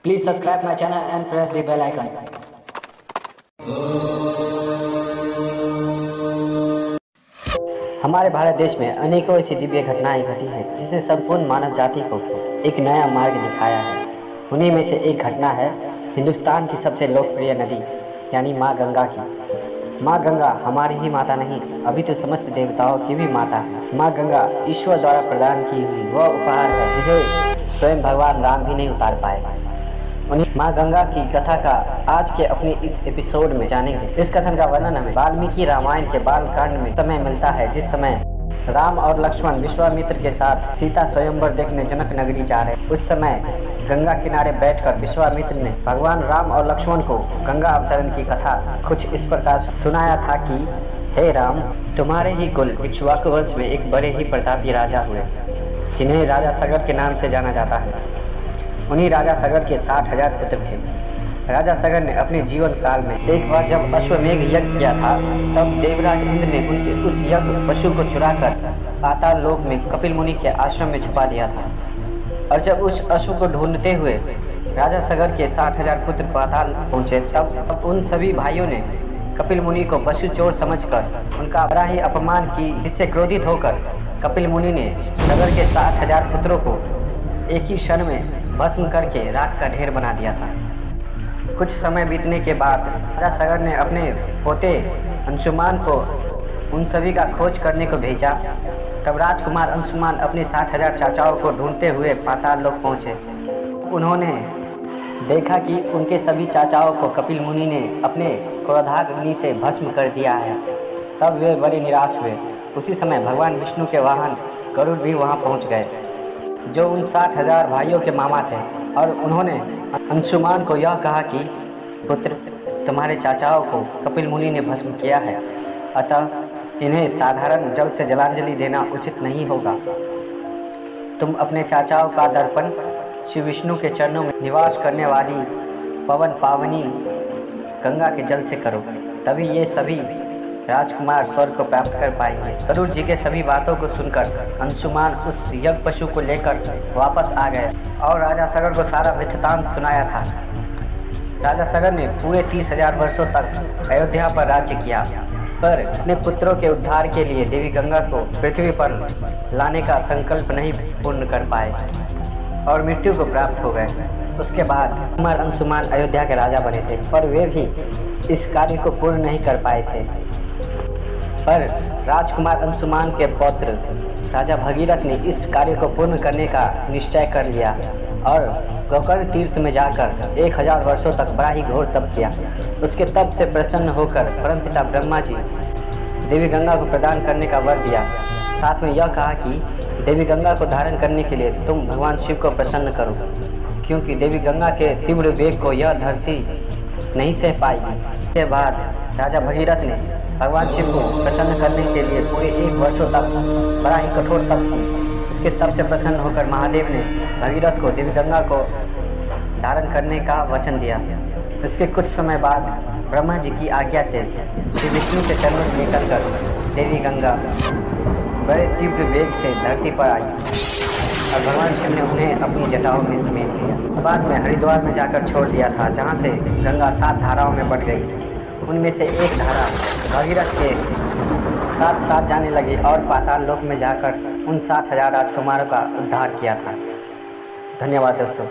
Please subscribe my channel and press the bell icon. हमारे भारत देश में अनेकों ऐसी दिव्य घटनाएं घटी हैं जिसने संपूर्ण मानव जाति को एक नया मार्ग दिखाया है। उन्हीं में से एक घटना है हिंदुस्तान की सबसे लोकप्रिय नदी यानी माँ गंगा की। माँ गंगा हमारी ही माता नहीं, अभी तो समस्त देवताओं की भी माता है। माँ गंगा ईश्वर द्वारा प्रदान की हुई वह उपहार है जिसे स्वयं भगवान राम भी नहीं उतार पाए। उन्हीं माँ गंगा की कथा का आज के अपने इस एपिसोड में जानेंगे। इस कथन का वर्णन हमें वाल्मीकि रामायण के बाल कांड में समय मिलता है, जिस समय राम और लक्ष्मण विश्वामित्र के साथ सीता स्वयंवर देखने जनक नगरी जा रहे। उस समय गंगा किनारे बैठकर विश्वामित्र ने भगवान राम और लक्ष्मण को गंगा अवतरण की कथा कुछ इस प्रकार सुनाया था कि हे राम, तुम्हारे ही कुल इक्ष्वाकु वंश में एक बड़े ही प्रतापी राजा हुए जिन्हें राजा सगर के नाम से जाना जाता है। उन्हीं राजा सगर के 60,000 पुत्र थे। राजा सगर ने अपने जीवन काल में एक बार जब अश्वमेघ यज्ञ किया था, तब देवराज इंद्र ने उनके उस यज्ञ पशु को चुराकर पाताल लोक में कपिल मुनि के आश्रम में छुपा दिया था। और जब उस अश्व को ढूंढते हुए राजा सगर के 60,000 पुत्र पाताल पहुंचे, तब उन सभी भाइयों ने कपिल मुनि को पशु चोर समझकर उनका बड़ा ही अपमान की, जिससे क्रोधित होकर कपिल मुनि ने सगर के 60,000 पुत्रों को एक ही क्षण में भस्म करके राख का ढेर बना दिया था। कुछ समय बीतने के बाद राजा सगर ने अपने पोते अंशुमान को उन सभी का खोज करने को भेजा। तब राजकुमार अंशुमान अपने 60,000 चाचाओं को ढूंढते हुए पाताल लोक पहुंचे। उन्होंने देखा कि उनके सभी चाचाओं को कपिल मुनि ने अपने क्रोधाग्नि से भस्म कर दिया है। तब वे बड़े निराश हुए। उसी समय भगवान विष्णु के वाहन गरुड़ भी वहां पहुंच गए, जो उन 60,000 भाइयों के मामा थे। और उन्होंने अंशुमान को यह कहा कि पुत्र, तुम्हारे चाचाओं को कपिल मुनि ने भस्म किया है, अतः इन्हें साधारण जल से जलांजलि देना उचित नहीं होगा। तुम अपने चाचाओं का दर्पण श्री विष्णु के चरणों में निवास करने वाली पवन पावनी गंगा के जल से करो, तभी ये सभी राजकुमार स्वर्ग को प्राप्त कर पाएंगे। गरुड़ जी के सभी बातों को सुनकर अंशुमान उस यज्ञ पशु को लेकर वापस आ गए और राजा सगर को सारा वृत्तांत सुनाया था। राजा सगर ने पूरे 30,000 वर्षों तक अयोध्या पर राज्य किया, पर अपने पुत्रों के उद्धार के लिए देवी गंगा को पृथ्वी पर लाने का संकल्प नहीं पूर्ण कर पाए और मृत्यु को प्राप्त हो गए। उसके बाद कुमार अंशुमान अयोध्या के राजा बने थे, पर वे भी इस कार्य को पूर्ण नहीं कर पाए थे। पर राजकुमार अंशुमान के पौत्र राजा भगीरथ ने इस कार्य को पूर्ण करने का निश्चय कर लिया और गोकर्ण तीर्थ में जाकर 1000 वर्षों तक बड़ा ही घोर तप किया। उसके तप से प्रसन्न होकर परमपिता ब्रह्मा जी देवी गंगा को प्रदान करने का वर दिया। साथ में यह कहा कि देवी गंगा को धारण करने के लिए तुम भगवान शिव को प्रसन्न करो, क्योंकि देवी गंगा के तीव्र वेग को यह धरती नहीं सह पाएगी। इसके बाद राजा भगीरथ ने भगवान शिव को प्रसन्न करने के लिए पूरे 1 वर्षों तक बड़ा ही कठोर तप की। उसके तप से प्रसन्न होकर महादेव ने भगीरथ को देवी गंगा को धारण करने का वचन दिया। इसके कुछ समय बाद ब्रह्मा जी की आज्ञा से श्री विष्णु के चरणों से निकलकर देवी गंगा बड़े तीव्र वेग से धरती पर आई और भगवान शिव ने उन्हें अपनी जटाओं में समेट लिया। बाद में हरिद्वार में जाकर छोड़ दिया था, जहाँ से गंगा 7 धाराओं में बढ़ गई। उनमें से एक धारा भगीरथ के साथ साथ जाने लगी और पाताल लोक में जाकर उन 60,000 राजकुमारों का उद्धार किया था। धन्यवाद दोस्तों।